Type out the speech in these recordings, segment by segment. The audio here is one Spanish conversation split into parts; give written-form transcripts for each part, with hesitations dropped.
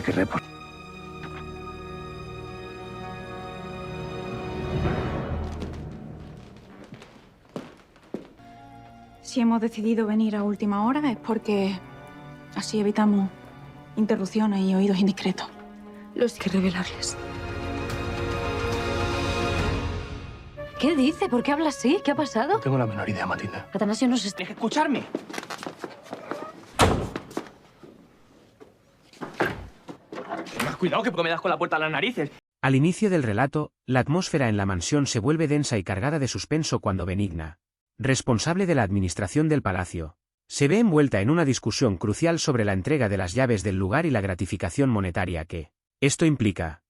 que querré por... Si hemos decidido venir a última hora es porque así evitamos interrupciones y oídos indiscretos. Los hay que revelarles. ¿Qué dice? ¿Por qué habla así? ¿Qué ha pasado? No tengo la menor idea, Matilde. Atanasio nos está... ¡Deja escucharme! Más cuidado, que porque me das con la puerta a las narices. Al inicio del relato, la atmósfera en la mansión se vuelve densa y cargada de suspenso cuando Benigna, responsable de la administración del palacio, se ve envuelta en una discusión crucial sobre la entrega de las llaves del lugar y la gratificación monetaria que esto implica.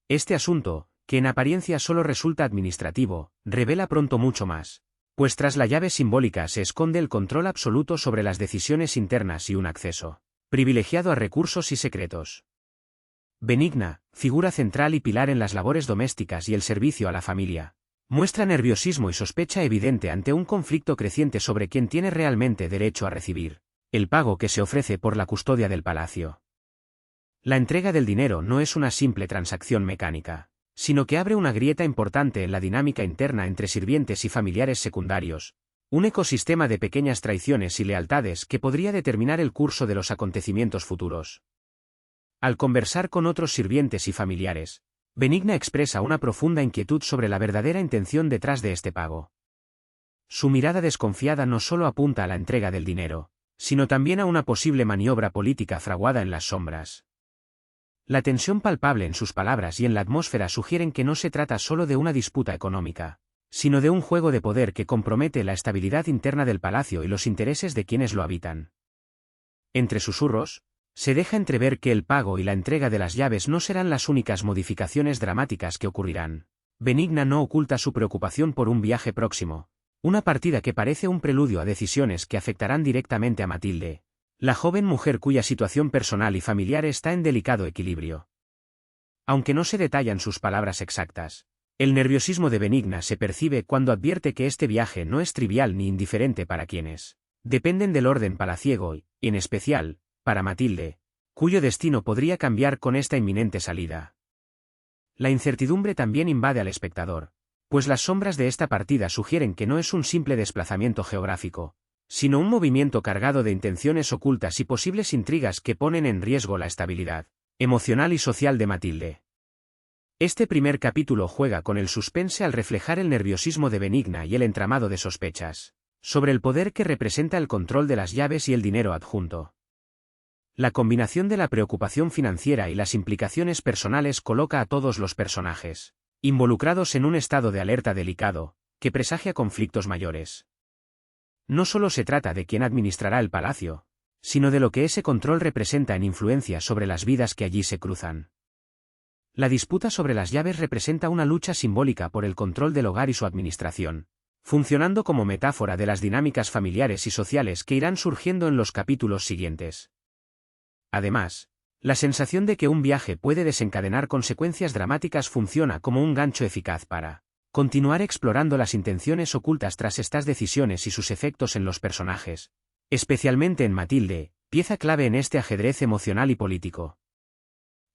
Este asunto, que en apariencia solo resulta administrativo, revela pronto mucho más, pues tras la llave simbólica se esconde el control absoluto sobre las decisiones internas y un acceso privilegiado a recursos y secretos. Benigna, figura central y pilar en las labores domésticas y el servicio a la familia, muestra nerviosismo y sospecha evidente ante un conflicto creciente sobre quién tiene realmente derecho a recibir el pago que se ofrece por la custodia del palacio. La entrega del dinero no es una simple transacción mecánica, sino que abre una grieta importante en la dinámica interna entre sirvientes y familiares secundarios, un ecosistema de pequeñas traiciones y lealtades que podría determinar el curso de los acontecimientos futuros. Al conversar con otros sirvientes y familiares, Benigna expresa una profunda inquietud sobre la verdadera intención detrás de este pago. Su mirada desconfiada no solo apunta a la entrega del dinero, sino también a una posible maniobra política fraguada en las sombras. La tensión palpable en sus palabras y en la atmósfera sugieren que no se trata solo de una disputa económica, sino de un juego de poder que compromete la estabilidad interna del palacio y los intereses de quienes lo habitan. Entre susurros, se deja entrever que el pago y la entrega de las llaves no serán las únicas modificaciones dramáticas que ocurrirán. Benigna no oculta su preocupación por un viaje próximo, una partida que parece un preludio a decisiones que afectarán directamente a Matilde, la joven mujer cuya situación personal y familiar está en delicado equilibrio. Aunque no se detallan sus palabras exactas, el nerviosismo de Benigna se percibe cuando advierte que este viaje no es trivial ni indiferente para quienes dependen del orden palaciego y, en especial, para Matilde, cuyo destino podría cambiar con esta inminente salida. La incertidumbre también invade al espectador, pues las sombras de esta partida sugieren que no es un simple desplazamiento geográfico, sino un movimiento cargado de intenciones ocultas y posibles intrigas que ponen en riesgo la estabilidad emocional y social de Matilde. Este primer capítulo juega con el suspense al reflejar el nerviosismo de Benigna y el entramado de sospechas sobre el poder que representa el control de las llaves y el dinero adjunto. La combinación de la preocupación financiera y las implicaciones personales coloca a todos los personajes involucrados en un estado de alerta delicado, que presagia conflictos mayores. No solo se trata de quién administrará el palacio, sino de lo que ese control representa en influencia sobre las vidas que allí se cruzan. La disputa sobre las llaves representa una lucha simbólica por el control del hogar y su administración, funcionando como metáfora de las dinámicas familiares y sociales que irán surgiendo en los capítulos siguientes. Además, la sensación de que un viaje puede desencadenar consecuencias dramáticas funciona como un gancho eficaz para continuar explorando las intenciones ocultas tras estas decisiones y sus efectos en los personajes, especialmente en Matilde, pieza clave en este ajedrez emocional y político.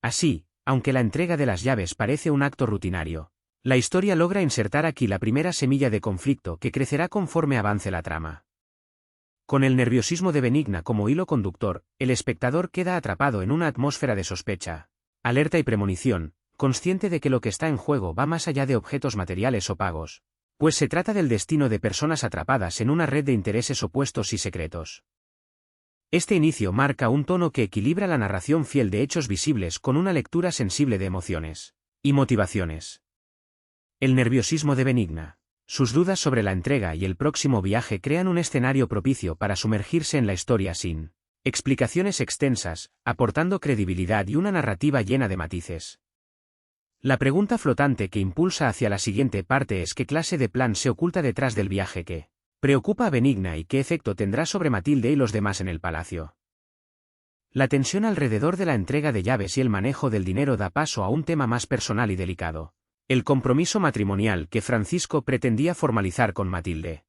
Así, aunque la entrega de las llaves parece un acto rutinario, la historia logra insertar aquí la primera semilla de conflicto que crecerá conforme avance la trama. Con el nerviosismo de Benigna como hilo conductor, el espectador queda atrapado en una atmósfera de sospecha, alerta y premonición, consciente de que lo que está en juego va más allá de objetos materiales o pagos, pues se trata del destino de personas atrapadas en una red de intereses opuestos y secretos. Este inicio marca un tono que equilibra la narración fiel de hechos visibles con una lectura sensible de emociones y motivaciones. El nerviosismo de Benigna, sus dudas sobre la entrega y el próximo viaje crean un escenario propicio para sumergirse en la historia sin explicaciones extensas, aportando credibilidad y una narrativa llena de matices. La pregunta flotante que impulsa hacia la siguiente parte es qué clase de plan se oculta detrás del viaje que preocupa a Benigna y qué efecto tendrá sobre Matilde y los demás en el palacio. La tensión alrededor de la entrega de llaves y el manejo del dinero da paso a un tema más personal y delicado: el compromiso matrimonial que Francisco pretendía formalizar con Matilde.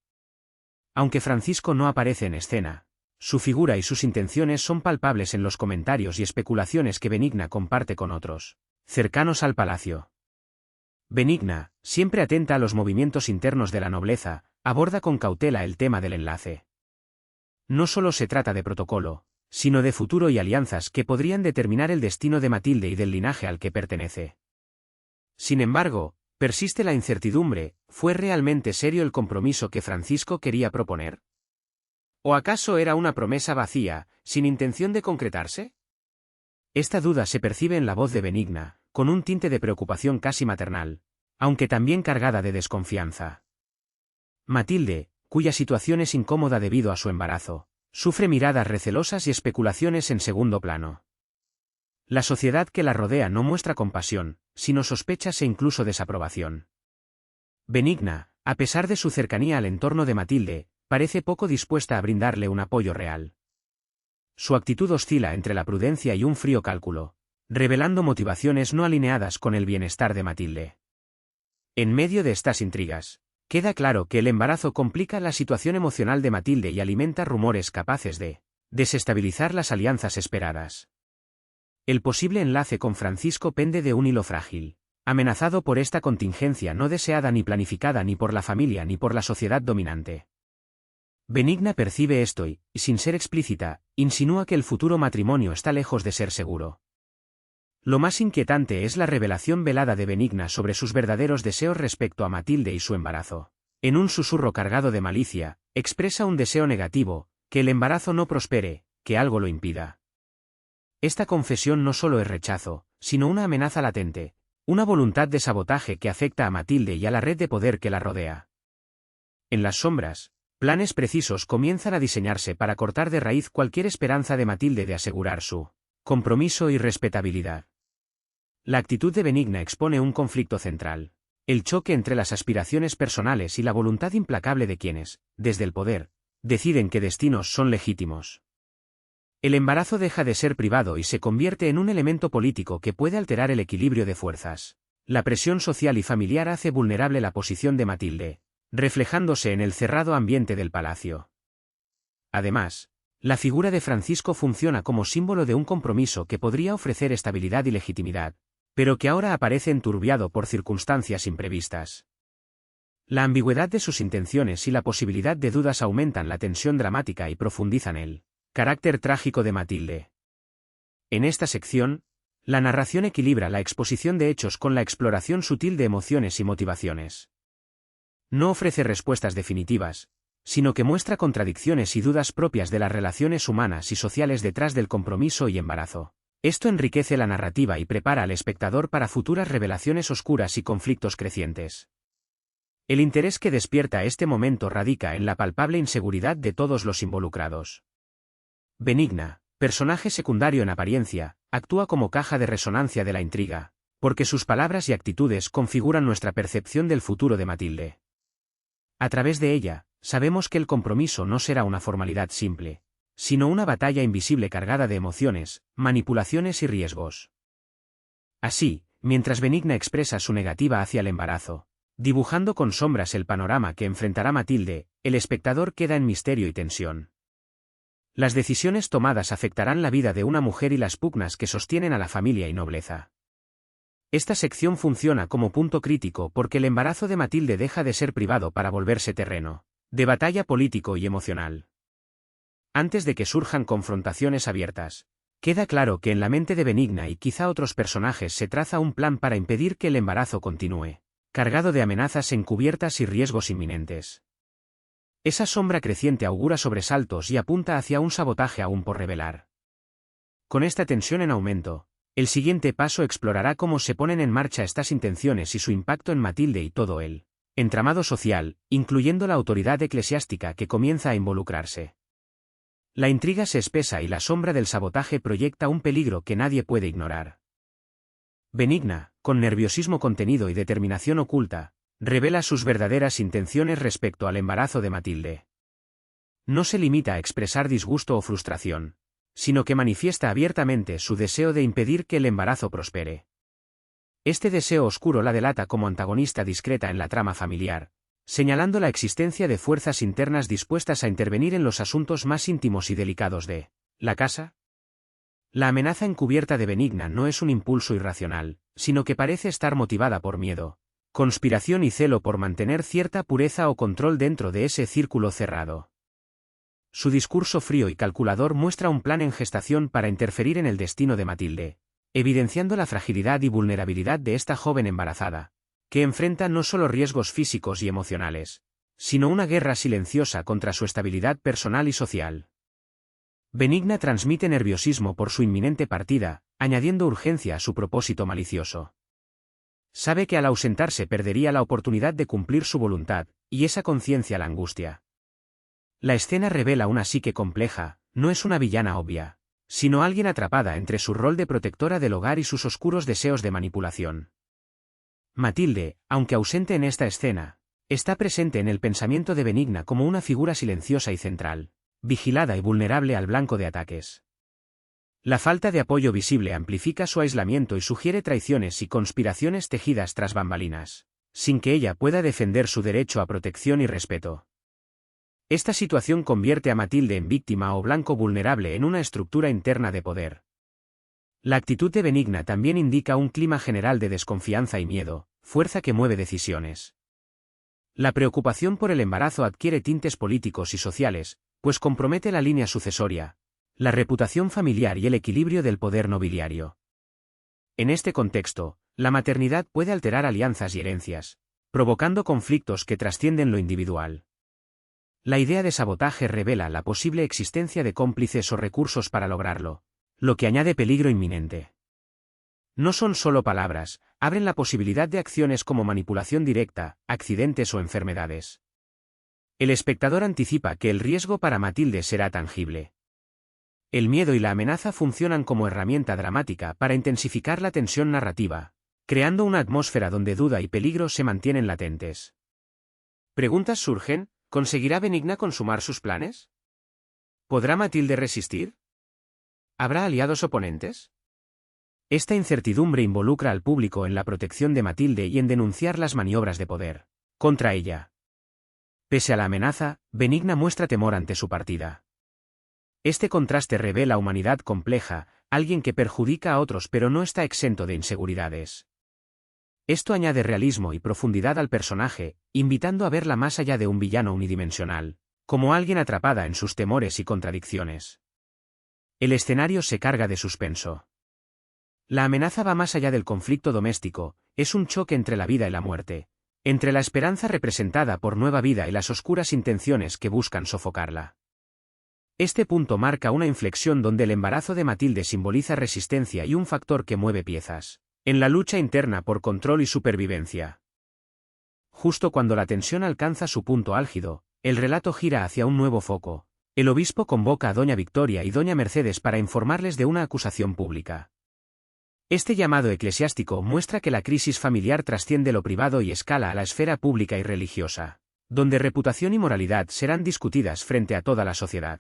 Aunque Francisco no aparece en escena, Su figura y sus intenciones son palpables en los comentarios y especulaciones que Benigna comparte con otros cercanos al palacio. Benigna, siempre atenta a los movimientos internos de la nobleza, aborda con cautela el tema del enlace. No solo se trata de protocolo, sino de futuro y alianzas que podrían determinar el destino de Matilde y del linaje al que pertenece. Sin embargo, persiste la incertidumbre, ¿fue realmente serio el compromiso que Francisco quería proponer? ¿O acaso era una promesa vacía, sin intención de concretarse? Esta duda se percibe en la voz de Benigna, con un tinte de preocupación casi maternal, aunque también cargada de desconfianza. Matilde, cuya situación es incómoda debido a su embarazo, sufre miradas recelosas y especulaciones en segundo plano. La sociedad que la rodea no muestra compasión, sino sospechas e incluso desaprobación. Benigna, a pesar de su cercanía al entorno de Matilde, parece poco dispuesta a brindarle un apoyo real. Su actitud oscila entre la prudencia y un frío cálculo, revelando motivaciones no alineadas con el bienestar de Matilde. En medio de estas intrigas, queda claro que el embarazo complica la situación emocional de Matilde y alimenta rumores capaces de desestabilizar las alianzas esperadas. El posible enlace con Francisco pende de un hilo frágil, amenazado por esta contingencia no deseada ni planificada ni por la familia ni por la sociedad dominante. Benigna percibe esto y, sin ser explícita, insinúa que el futuro matrimonio está lejos de ser seguro. Lo más inquietante es la revelación velada de Benigna sobre sus verdaderos deseos respecto a Matilde y su embarazo. En un susurro cargado de malicia, expresa un deseo negativo, que el embarazo no prospere, que algo lo impida. Esta confesión no solo es rechazo, sino una amenaza latente, una voluntad de sabotaje que afecta a Matilde y a la red de poder que la rodea. En las sombras, planes precisos comienzan a diseñarse para cortar de raíz cualquier esperanza de Matilde de asegurar su compromiso y respetabilidad. La actitud de Benigna expone un conflicto central, el choque entre las aspiraciones personales y la voluntad implacable de quienes, desde el poder, deciden qué destinos son legítimos. El embarazo deja de ser privado y se convierte en un elemento político que puede alterar el equilibrio de fuerzas. La presión social y familiar hace vulnerable la posición de Matilde, reflejándose en el cerrado ambiente del palacio. Además, la figura de Francisco funciona como símbolo de un compromiso que podría ofrecer estabilidad y legitimidad, pero que ahora aparece enturbiado por circunstancias imprevistas. La ambigüedad de sus intenciones y la posibilidad de dudas aumentan la tensión dramática y profundizan el carácter trágico de Matilde. En esta sección, la narración equilibra la exposición de hechos con la exploración sutil de emociones y motivaciones. No ofrece respuestas definitivas, sino que muestra contradicciones y dudas propias de las relaciones humanas y sociales detrás del compromiso y embarazo. Esto enriquece la narrativa y prepara al espectador para futuras revelaciones oscuras y conflictos crecientes. El interés que despierta este momento radica en la palpable inseguridad de todos los involucrados. Benigna, personaje secundario en apariencia, actúa como caja de resonancia de la intriga, porque sus palabras y actitudes configuran nuestra percepción del futuro de Matilde. A través de ella, sabemos que el compromiso no será una formalidad simple, sino una batalla invisible cargada de emociones, manipulaciones y riesgos. Así, mientras Benigna expresa su negativa hacia el embarazo, dibujando con sombras el panorama que enfrentará Matilde, el espectador queda en misterio y tensión. Las decisiones tomadas afectarán la vida de una mujer y las pugnas que sostienen a la familia y nobleza. Esta sección funciona como punto crítico porque el embarazo de Matilde deja de ser privado para volverse terreno de batalla político y emocional. Antes de que surjan confrontaciones abiertas, queda claro que en la mente de Benigna y quizá otros personajes se traza un plan para impedir que el embarazo continúe, cargado de amenazas encubiertas y riesgos inminentes. Esa sombra creciente augura sobresaltos y apunta hacia un sabotaje aún por revelar. Con esta tensión en aumento, el siguiente paso explorará cómo se ponen en marcha estas intenciones y su impacto en Matilde y todo el entramado social, incluyendo la autoridad eclesiástica que comienza a involucrarse. La intriga se espesa y la sombra del sabotaje proyecta un peligro que nadie puede ignorar. Benigna, con nerviosismo contenido y determinación oculta, revela sus verdaderas intenciones respecto al embarazo de Matilde. No se limita a expresar disgusto o frustración, sino que manifiesta abiertamente su deseo de impedir que el embarazo prospere. Este deseo oscuro la delata como antagonista discreta en la trama familiar, señalando la existencia de fuerzas internas dispuestas a intervenir en los asuntos más íntimos y delicados de la casa. La amenaza encubierta de Benigna no es un impulso irracional, sino que parece estar motivada por miedo, conspiración y celo por mantener cierta pureza o control dentro de ese círculo cerrado. Su discurso frío y calculador muestra un plan en gestación para interferir en el destino de Matilde, evidenciando la fragilidad y vulnerabilidad de esta joven embarazada, que enfrenta no solo riesgos físicos y emocionales, sino una guerra silenciosa contra su estabilidad personal y social. Benigna transmite nerviosismo por su inminente partida, añadiendo urgencia a su propósito malicioso. Sabe que al ausentarse perdería la oportunidad de cumplir su voluntad, y esa conciencia la angustia. La escena revela una psique compleja, no es una villana obvia, sino alguien atrapada entre su rol de protectora del hogar y sus oscuros deseos de manipulación. Matilde, aunque ausente en esta escena, está presente en el pensamiento de Benigna como una figura silenciosa y central, vigilada y vulnerable al blanco de ataques. La falta de apoyo visible amplifica su aislamiento y sugiere traiciones y conspiraciones tejidas tras bambalinas, sin que ella pueda defender su derecho a protección y respeto. Esta situación convierte a Matilde en víctima o blanco vulnerable en una estructura interna de poder. La actitud de Benigna también indica un clima general de desconfianza y miedo, fuerza que mueve decisiones. La preocupación por el embarazo adquiere tintes políticos y sociales, pues compromete la línea sucesoria, la reputación familiar y el equilibrio del poder nobiliario. En este contexto, la maternidad puede alterar alianzas y herencias, provocando conflictos que trascienden lo individual. La idea de sabotaje revela la posible existencia de cómplices o recursos para lograrlo, lo que añade peligro inminente. No son solo palabras, abren la posibilidad de acciones como manipulación directa, accidentes o enfermedades. El espectador anticipa que el riesgo para Matilde será tangible. El miedo y la amenaza funcionan como herramienta dramática para intensificar la tensión narrativa, creando una atmósfera donde duda y peligro se mantienen latentes. Preguntas surgen: ¿conseguirá Benigna consumar sus planes? ¿Podrá Matilde resistir? ¿Habrá aliados oponentes? Esta incertidumbre involucra al público en la protección de Matilde y en denunciar las maniobras de poder contra ella. Pese a la amenaza, Benigna muestra temor ante su partida. Este contraste revela humanidad compleja, alguien que perjudica a otros pero no está exento de inseguridades. Esto añade realismo y profundidad al personaje, invitando a verla más allá de un villano unidimensional, como alguien atrapada en sus temores y contradicciones. El escenario se carga de suspenso. La amenaza va más allá del conflicto doméstico, es un choque entre la vida y la muerte, entre la esperanza representada por nueva vida y las oscuras intenciones que buscan sofocarla. Este punto marca una inflexión donde el embarazo de Matilde simboliza resistencia y un factor que mueve piezas en la lucha interna por control y supervivencia. Justo cuando la tensión alcanza su punto álgido, el relato gira hacia un nuevo foco. El obispo convoca a doña Victoria y doña Mercedes para informarles de una acusación pública. Este llamado eclesiástico muestra que la crisis familiar trasciende lo privado y escala a la esfera pública y religiosa, donde reputación y moralidad serán discutidas frente a toda la sociedad.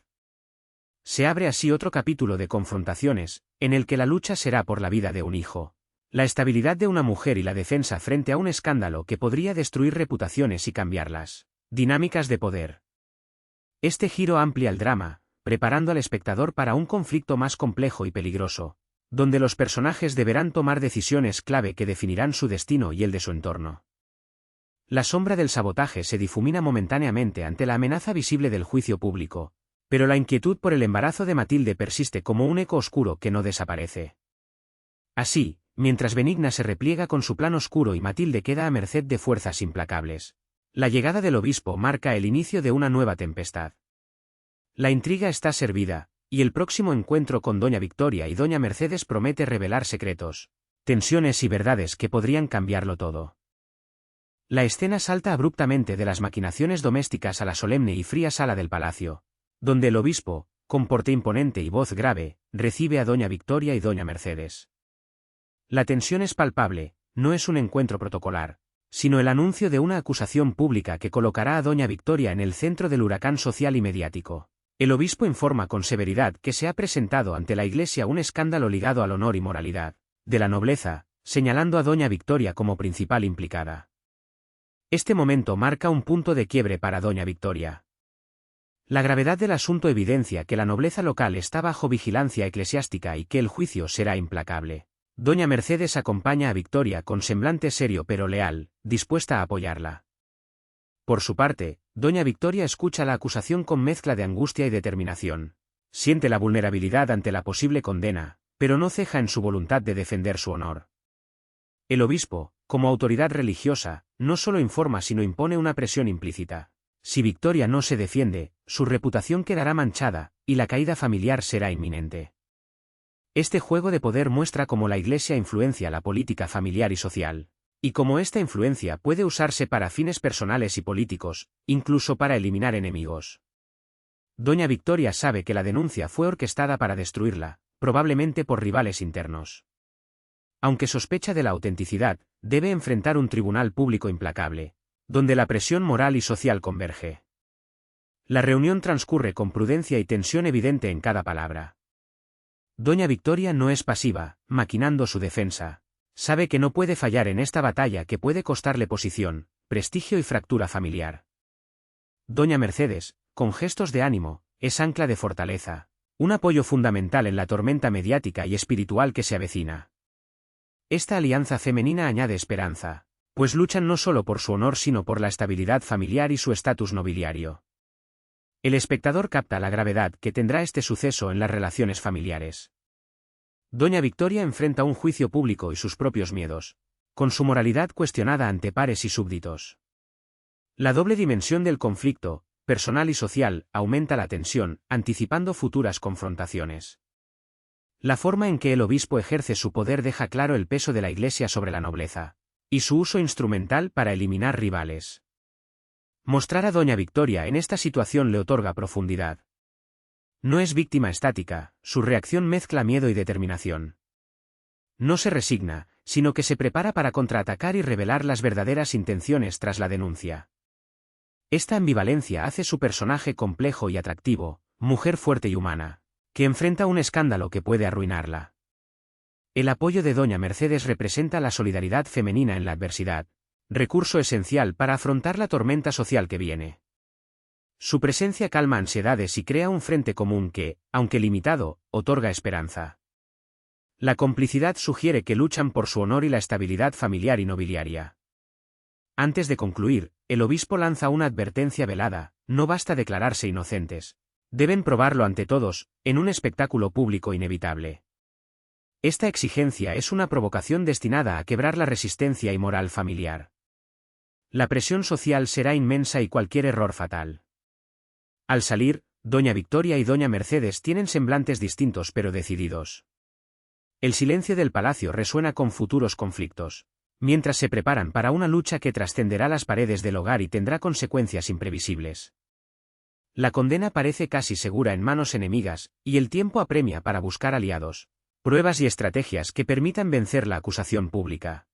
Se abre así otro capítulo de confrontaciones, en el que la lucha será por la vida de un hijo, la estabilidad de una mujer y la defensa frente a un escándalo que podría destruir reputaciones y cambiarlas. Dinámicas de poder. Este giro amplía el drama, preparando al espectador para un conflicto más complejo y peligroso, donde los personajes deberán tomar decisiones clave que definirán su destino y el de su entorno. La sombra del sabotaje se difumina momentáneamente ante la amenaza visible del juicio público, pero la inquietud por el embarazo de Matilde persiste como un eco oscuro que no desaparece. Así, mientras Benigna se repliega con su plan oscuro y Matilde queda a merced de fuerzas implacables, la llegada del obispo marca el inicio de una nueva tempestad. La intriga está servida, y el próximo encuentro con doña Victoria y doña Mercedes promete revelar secretos, tensiones y verdades que podrían cambiarlo todo. La escena salta abruptamente de las maquinaciones domésticas a la solemne y fría sala del palacio, donde el obispo, con porte imponente y voz grave, recibe a doña Victoria y doña Mercedes. La tensión es palpable, no es un encuentro protocolar, sino el anuncio de una acusación pública que colocará a doña Victoria en el centro del huracán social y mediático. El obispo informa con severidad que se ha presentado ante la Iglesia un escándalo ligado al honor y moralidad de la nobleza, señalando a doña Victoria como principal implicada. Este momento marca un punto de quiebre para doña Victoria. La gravedad del asunto evidencia que la nobleza local está bajo vigilancia eclesiástica y que el juicio será implacable. Doña Mercedes acompaña a Victoria con semblante serio pero leal, dispuesta a apoyarla. Por su parte, doña Victoria escucha la acusación con mezcla de angustia y determinación. Siente la vulnerabilidad ante la posible condena, pero no ceja en su voluntad de defender su honor. El obispo, como autoridad religiosa, no solo informa sino impone una presión implícita. Si Victoria no se defiende, su reputación quedará manchada, y la caída familiar será inminente. Este juego de poder muestra cómo la Iglesia influencia la política familiar y social, y cómo esta influencia puede usarse para fines personales y políticos, incluso para eliminar enemigos. Doña Victoria sabe que la denuncia fue orquestada para destruirla, probablemente por rivales internos. Aunque sospecha de la autenticidad, debe enfrentar un tribunal público implacable, donde la presión moral y social converge. La reunión transcurre con prudencia y tensión evidente en cada palabra. Doña Victoria no es pasiva, maquinando su defensa. Sabe que no puede fallar en esta batalla que puede costarle posición, prestigio y fractura familiar. Doña Mercedes, con gestos de ánimo, es ancla de fortaleza, un apoyo fundamental en la tormenta mediática y espiritual que se avecina. Esta alianza femenina añade esperanza, pues luchan no solo por su honor sino por la estabilidad familiar y su estatus nobiliario. El espectador capta la gravedad que tendrá este suceso en las relaciones familiares. Doña Victoria enfrenta un juicio público y sus propios miedos, con su moralidad cuestionada ante pares y súbditos. La doble dimensión del conflicto, personal y social, aumenta la tensión, anticipando futuras confrontaciones. La forma en que el obispo ejerce su poder deja claro el peso de la Iglesia sobre la nobleza, y su uso instrumental para eliminar rivales. Mostrar a doña Victoria en esta situación le otorga profundidad. No es víctima estática, su reacción mezcla miedo y determinación. No se resigna, sino que se prepara para contraatacar y revelar las verdaderas intenciones tras la denuncia. Esta ambivalencia hace su personaje complejo y atractivo, mujer fuerte y humana, que enfrenta un escándalo que puede arruinarla. El apoyo de doña Mercedes representa la solidaridad femenina en la adversidad, recurso esencial para afrontar la tormenta social que viene. Su presencia calma ansiedades y crea un frente común que, aunque limitado, otorga esperanza. La complicidad sugiere que luchan por su honor y la estabilidad familiar y nobiliaria. Antes de concluir, el obispo lanza una advertencia velada: no basta declararse inocentes. Deben probarlo ante todos, en un espectáculo público inevitable. Esta exigencia es una provocación destinada a quebrar la resistencia y moral familiar. La presión social será inmensa y cualquier error fatal. Al salir, doña Victoria y doña Mercedes tienen semblantes distintos pero decididos. El silencio del palacio resuena con futuros conflictos, mientras se preparan para una lucha que trascenderá las paredes del hogar y tendrá consecuencias imprevisibles. La condena parece casi segura en manos enemigas, y el tiempo apremia para buscar aliados, pruebas y estrategias que permitan vencer la acusación pública.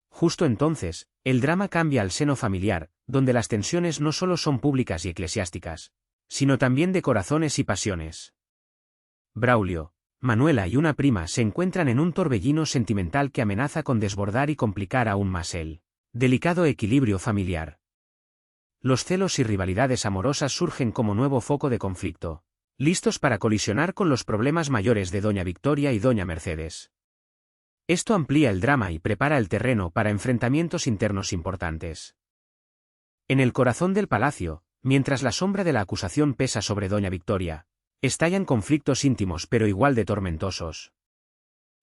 Justo entonces, el drama cambia al seno familiar, donde las tensiones no solo son públicas y eclesiásticas, sino también de corazones y pasiones. Braulio, Manuela y una prima se encuentran en un torbellino sentimental que amenaza con desbordar y complicar aún más el delicado equilibrio familiar. Los celos y rivalidades amorosas surgen como nuevo foco de conflicto, listos para colisionar con los problemas mayores de doña Victoria y doña Mercedes. Esto amplía el drama y prepara el terreno para enfrentamientos internos importantes. En el corazón del palacio, mientras la sombra de la acusación pesa sobre doña Victoria, estallan conflictos íntimos pero igual de tormentosos.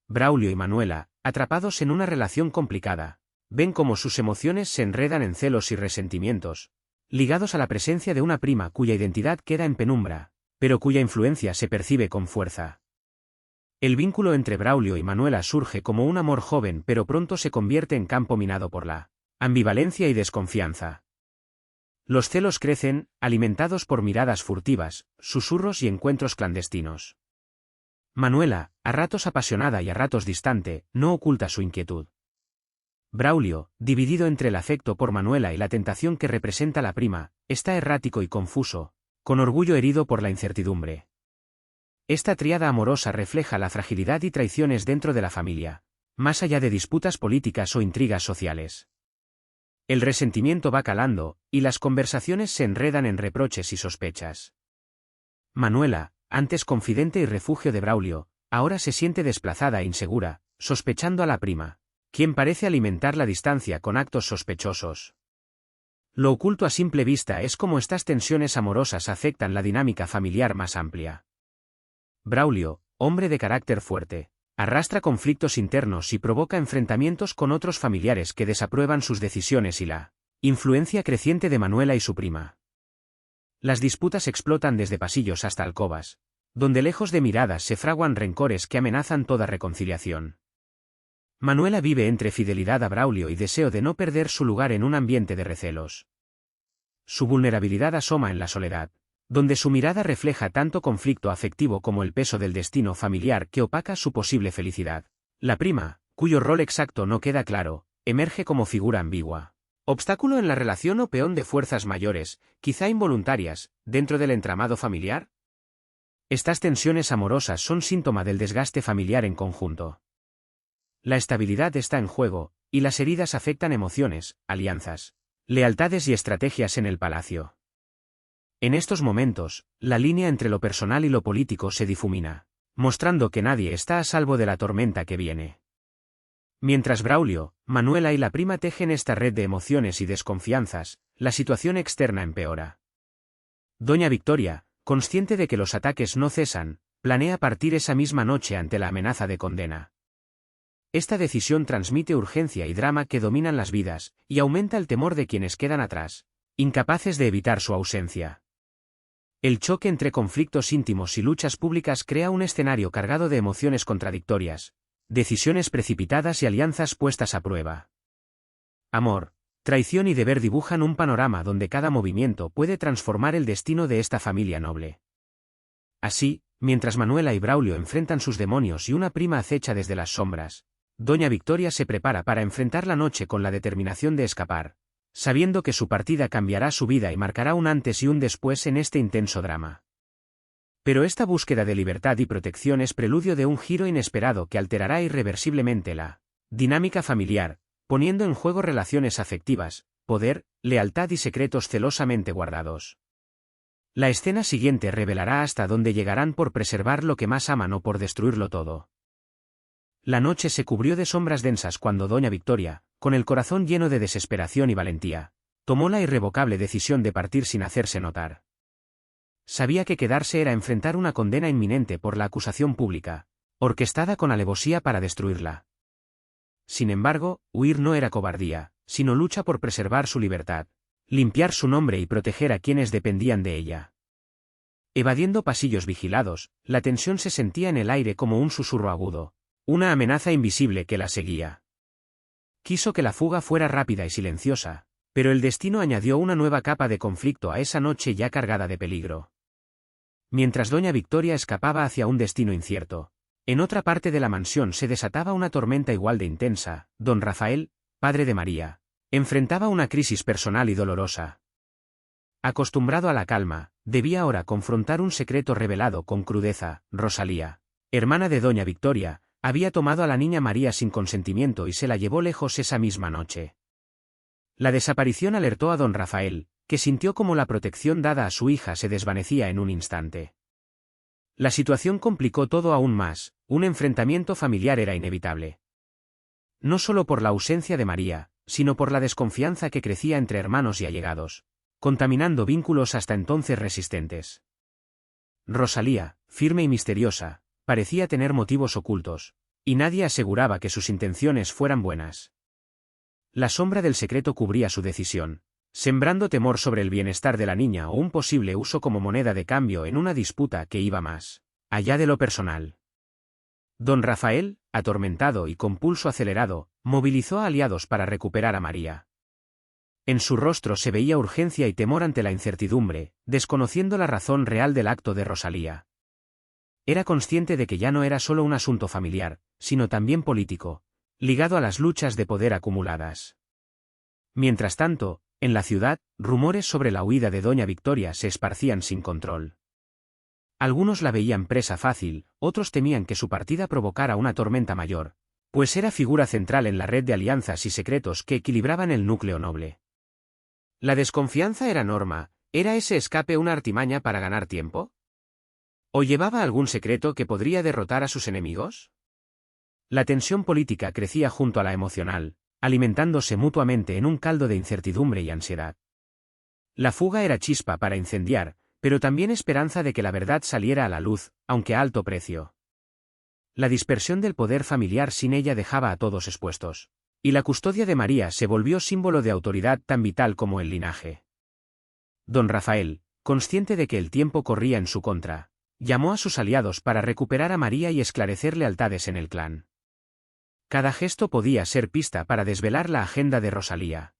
Braulio y Manuela, atrapados en una relación complicada, ven cómo sus emociones se enredan en celos y resentimientos, ligados a la presencia de una prima cuya identidad queda en penumbra, pero cuya influencia se percibe con fuerza. El vínculo entre Braulio y Manuela surge como un amor joven pero pronto se convierte en campo minado por la ambivalencia y desconfianza. Los celos crecen, alimentados por miradas furtivas, susurros y encuentros clandestinos. Manuela, a ratos apasionada y a ratos distante, no oculta su inquietud. Braulio, dividido entre el afecto por Manuela y la tentación que representa la prima, está errático y confuso, con orgullo herido por la incertidumbre. Esta tríada amorosa refleja la fragilidad y traiciones dentro de la familia, más allá de disputas políticas o intrigas sociales. El resentimiento va calando, y las conversaciones se enredan en reproches y sospechas. Manuela, antes confidente y refugio de Braulio, ahora se siente desplazada e insegura, sospechando a la prima, quien parece alimentar la distancia con actos sospechosos. Lo oculto a simple vista es cómo estas tensiones amorosas afectan la dinámica familiar más amplia. Braulio, hombre de carácter fuerte, arrastra conflictos internos y provoca enfrentamientos con otros familiares que desaprueban sus decisiones y la influencia creciente de Manuela y su prima. Las disputas explotan desde pasillos hasta alcobas, donde lejos de miradas se fraguan rencores que amenazan toda reconciliación. Manuela vive entre fidelidad a Braulio y deseo de no perder su lugar en un ambiente de recelos. Su vulnerabilidad asoma en la soledad, donde su mirada refleja tanto conflicto afectivo como el peso del destino familiar que opaca su posible felicidad. La prima, cuyo rol exacto no queda claro, emerge como figura ambigua. ¿Obstáculo en la relación o peón de fuerzas mayores, quizá involuntarias, dentro del entramado familiar? Estas tensiones amorosas son síntoma del desgaste familiar en conjunto. La estabilidad está en juego, y las heridas afectan emociones, alianzas, lealtades y estrategias en el palacio. En estos momentos, la línea entre lo personal y lo político se difumina, mostrando que nadie está a salvo de la tormenta que viene. Mientras Braulio, Manuela y la prima tejen esta red de emociones y desconfianzas, la situación externa empeora. Doña Victoria, consciente de que los ataques no cesan, planea partir esa misma noche ante la amenaza de condena. Esta decisión transmite urgencia y drama que dominan las vidas, y aumenta el temor de quienes quedan atrás, incapaces de evitar su ausencia. El choque entre conflictos íntimos y luchas públicas crea un escenario cargado de emociones contradictorias, decisiones precipitadas y alianzas puestas a prueba. Amor, traición y deber dibujan un panorama donde cada movimiento puede transformar el destino de esta familia noble. Así, mientras Manuela y Braulio enfrentan sus demonios y una prima acecha desde las sombras, Doña Victoria se prepara para enfrentar la noche con la determinación de escapar, sabiendo que su partida cambiará su vida y marcará un antes y un después en este intenso drama. Pero esta búsqueda de libertad y protección es preludio de un giro inesperado que alterará irreversiblemente la dinámica familiar, poniendo en juego relaciones afectivas, poder, lealtad y secretos celosamente guardados. La escena siguiente revelará hasta dónde llegarán por preservar lo que más aman o por destruirlo todo. La noche se cubrió de sombras densas cuando Doña Victoria, con el corazón lleno de desesperación y valentía, tomó la irrevocable decisión de partir sin hacerse notar. Sabía que quedarse era enfrentar una condena inminente por la acusación pública, orquestada con alevosía para destruirla. Sin embargo, huir no era cobardía, sino lucha por preservar su libertad, limpiar su nombre y proteger a quienes dependían de ella. Evadiendo pasillos vigilados, la tensión se sentía en el aire como un susurro agudo, una amenaza invisible que la seguía. Quiso que la fuga fuera rápida y silenciosa, pero el destino añadió una nueva capa de conflicto a esa noche ya cargada de peligro. Mientras Doña Victoria escapaba hacia un destino incierto, en otra parte de la mansión se desataba una tormenta igual de intensa. Don Rafael, padre de María, enfrentaba una crisis personal y dolorosa. Acostumbrado a la calma, debía ahora confrontar un secreto revelado con crudeza. Rosalía, hermana de Doña Victoria, había tomado a la niña María sin consentimiento y se la llevó lejos esa misma noche. La desaparición alertó a don Rafael, que sintió como la protección dada a su hija se desvanecía en un instante. La situación complicó todo aún más, un enfrentamiento familiar era inevitable. No solo por la ausencia de María, sino por la desconfianza que crecía entre hermanos y allegados, contaminando vínculos hasta entonces resistentes. Rosalía, firme y misteriosa, parecía tener motivos ocultos, y nadie aseguraba que sus intenciones fueran buenas. La sombra del secreto cubría su decisión, sembrando temor sobre el bienestar de la niña o un posible uso como moneda de cambio en una disputa que iba más allá de lo personal. Don Rafael, atormentado y con pulso acelerado, movilizó a aliados para recuperar a María. En su rostro se veía urgencia y temor ante la incertidumbre, desconociendo la razón real del acto de Rosalía. Era consciente de que ya no era solo un asunto familiar, sino también político, ligado a las luchas de poder acumuladas. Mientras tanto, en la ciudad, rumores sobre la huida de Doña Victoria se esparcían sin control. Algunos la veían presa fácil, otros temían que su partida provocara una tormenta mayor, pues era figura central en la red de alianzas y secretos que equilibraban el núcleo noble. La desconfianza era norma. ¿Era ese escape una artimaña para ganar tiempo? ¿O llevaba algún secreto que podría derrotar a sus enemigos? La tensión política crecía junto a la emocional, alimentándose mutuamente en un caldo de incertidumbre y ansiedad. La fuga era chispa para incendiar, pero también esperanza de que la verdad saliera a la luz, aunque a alto precio. La dispersión del poder familiar sin ella dejaba a todos expuestos, y la custodia de María se volvió símbolo de autoridad tan vital como el linaje. Don Rafael, consciente de que el tiempo corría en su contra, llamó a sus aliados para recuperar a María y esclarecer lealtades en el clan. Cada gesto podía ser pista para desvelar la agenda de Rosalía.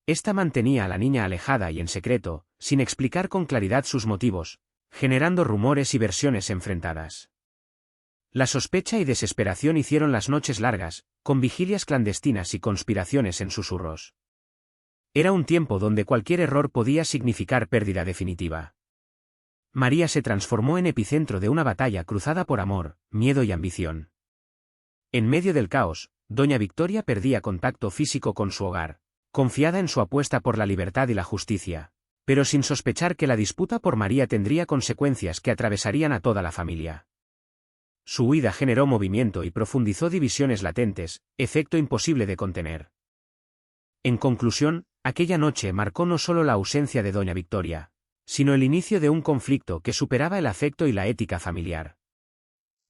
Esta mantenía a la niña alejada y en secreto, sin explicar con claridad sus motivos, generando rumores y versiones enfrentadas. La sospecha y desesperación hicieron las noches largas, con vigilias clandestinas y conspiraciones en susurros. Era un tiempo donde cualquier error podía significar pérdida definitiva. María se transformó en epicentro de una batalla cruzada por amor, miedo y ambición. En medio del caos, doña Victoria perdía contacto físico con su hogar, confiada en su apuesta por la libertad y la justicia, pero sin sospechar que la disputa por María tendría consecuencias que atravesarían a toda la familia. Su huida generó movimiento y profundizó divisiones latentes, efecto imposible de contener. En conclusión, aquella noche marcó no solo la ausencia de doña Victoria, sino el inicio de un conflicto que superaba el afecto y la ética familiar.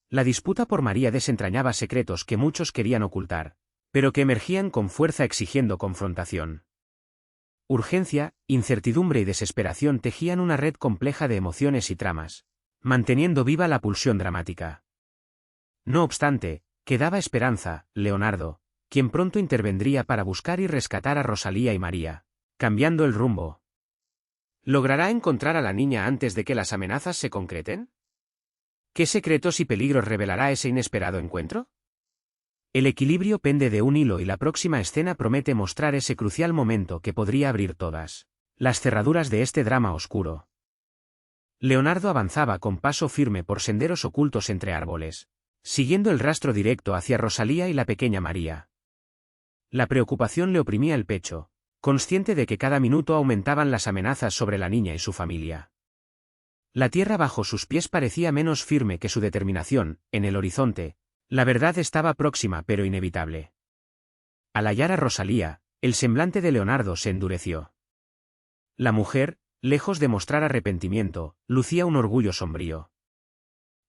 La disputa por María desentrañaba secretos que muchos querían ocultar, pero que emergían con fuerza exigiendo confrontación. Urgencia, incertidumbre y desesperación tejían una red compleja de emociones y tramas, manteniendo viva la pulsión dramática. No obstante, quedaba esperanza. Leonardo, quien pronto intervendría para buscar y rescatar a Rosalía y María, cambiando el rumbo. ¿Logrará encontrar a la niña antes de que las amenazas se concreten? ¿Qué secretos y peligros revelará ese inesperado encuentro? El equilibrio pende de un hilo y la próxima escena promete mostrar ese crucial momento que podría abrir todas las cerraduras de este drama oscuro. Leonardo avanzaba con paso firme por senderos ocultos entre árboles, siguiendo el rastro directo hacia Rosalía y la pequeña María. La preocupación le oprimía el pecho, consciente de que cada minuto aumentaban las amenazas sobre la niña y su familia. La tierra bajo sus pies parecía menos firme que su determinación. En el horizonte, la verdad estaba próxima pero inevitable. Al hallar a Rosalía, el semblante de Leonardo se endureció. La mujer, lejos de mostrar arrepentimiento, lucía un orgullo sombrío.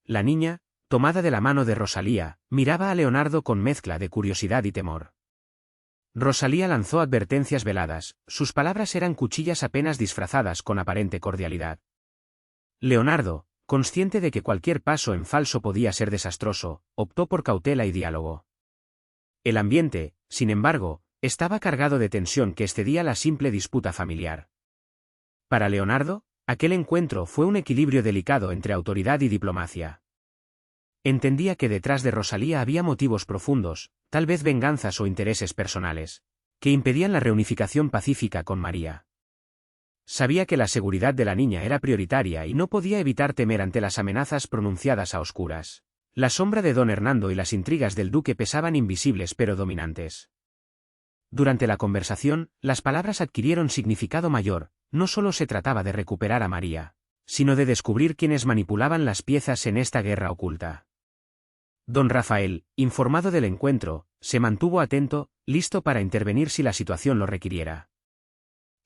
La niña, tomada de la mano de Rosalía, miraba a Leonardo con mezcla de curiosidad y temor. Rosalía lanzó advertencias veladas, sus palabras eran cuchillas apenas disfrazadas con aparente cordialidad. Leonardo, consciente de que cualquier paso en falso podía ser desastroso, optó por cautela y diálogo. El ambiente, sin embargo, estaba cargado de tensión que excedía la simple disputa familiar. Para Leonardo, aquel encuentro fue un equilibrio delicado entre autoridad y diplomacia. Entendía que detrás de Rosalía había motivos profundos, tal vez venganzas o intereses personales, que impedían la reunificación pacífica con María. Sabía que la seguridad de la niña era prioritaria y no podía evitar temer ante las amenazas pronunciadas a oscuras. La sombra de don Hernando y las intrigas del duque pesaban invisibles pero dominantes. Durante la conversación, las palabras adquirieron significado mayor. No solo se trataba de recuperar a María, sino de descubrir quiénes manipulaban las piezas en esta guerra oculta. Don Rafael, informado del encuentro, se mantuvo atento, listo para intervenir si la situación lo requiriera.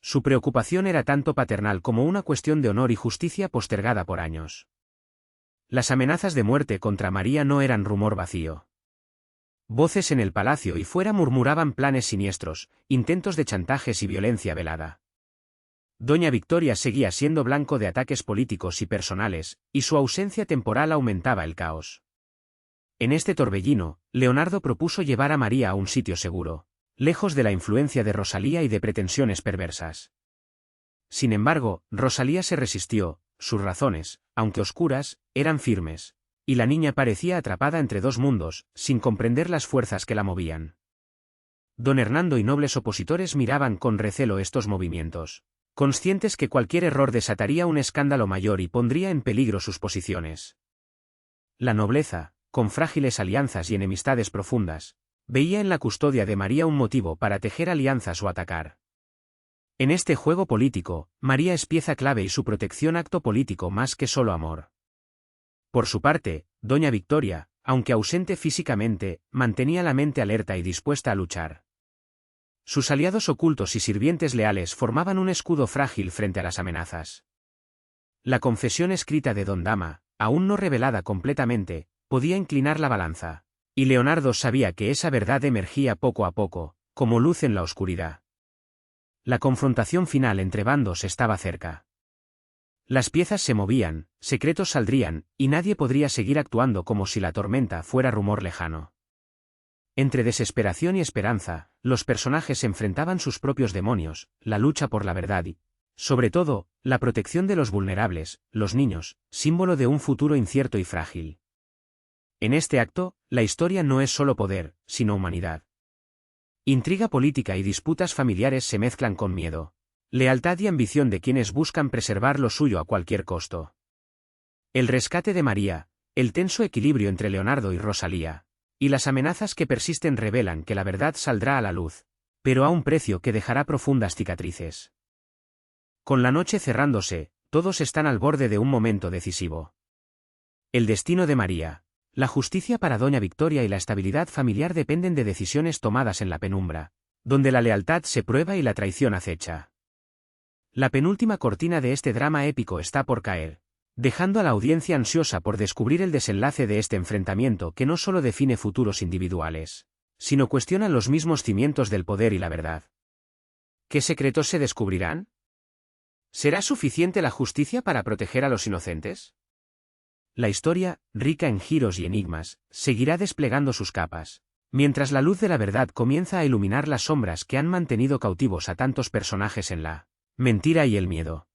Su preocupación era tanto paternal como una cuestión de honor y justicia postergada por años. Las amenazas de muerte contra María no eran rumor vacío. Voces en el palacio y fuera murmuraban planes siniestros, intentos de chantajes y violencia velada. Doña Victoria seguía siendo blanco de ataques políticos y personales, y su ausencia temporal aumentaba el caos. En este torbellino, Leonardo propuso llevar a María a un sitio seguro, lejos de la influencia de Rosalía y de pretensiones perversas. Sin embargo, Rosalía se resistió, sus razones, aunque oscuras, eran firmes, y la niña parecía atrapada entre dos mundos, sin comprender las fuerzas que la movían. Don Hernando y nobles opositores miraban con recelo estos movimientos, conscientes que cualquier error desataría un escándalo mayor y pondría en peligro sus posiciones. La nobleza, con frágiles alianzas y enemistades profundas, veía en la custodia de María un motivo para tejer alianzas o atacar. En este juego político, María es pieza clave y su protección acto político más que solo amor. Por su parte, doña Victoria, aunque ausente físicamente, mantenía la mente alerta y dispuesta a luchar. Sus aliados ocultos y sirvientes leales formaban un escudo frágil frente a las amenazas. La confesión escrita de don Dama, aún no revelada completamente, podía inclinar la balanza, y Leonardo sabía que esa verdad emergía poco a poco, como luz en la oscuridad. La confrontación final entre bandos estaba cerca. Las piezas se movían, secretos saldrían, y nadie podría seguir actuando como si la tormenta fuera rumor lejano. Entre desesperación y esperanza, los personajes enfrentaban sus propios demonios, la lucha por la verdad y, sobre todo, la protección de los vulnerables, los niños, símbolo de un futuro incierto y frágil. En este acto, la historia no es solo poder, sino humanidad. Intriga política y disputas familiares se mezclan con miedo. Lealtad y ambición de quienes buscan preservar lo suyo a cualquier costo. El rescate de María, el tenso equilibrio entre Leonardo y Rosalía, y las amenazas que persisten revelan que la verdad saldrá a la luz, pero a un precio que dejará profundas cicatrices. Con la noche cerrándose, todos están al borde de un momento decisivo. El destino de María, la justicia para doña Victoria y la estabilidad familiar dependen de decisiones tomadas en la penumbra, donde la lealtad se prueba y la traición acecha. La penúltima cortina de este drama épico está por caer, dejando a la audiencia ansiosa por descubrir el desenlace de este enfrentamiento que no solo define futuros individuales, sino cuestiona los mismos cimientos del poder y la verdad. ¿Qué secretos se descubrirán? ¿Será suficiente la justicia para proteger a los inocentes? La historia, rica en giros y enigmas, seguirá desplegando sus capas, mientras la luz de la verdad comienza a iluminar las sombras que han mantenido cautivos a tantos personajes en la mentira y el miedo.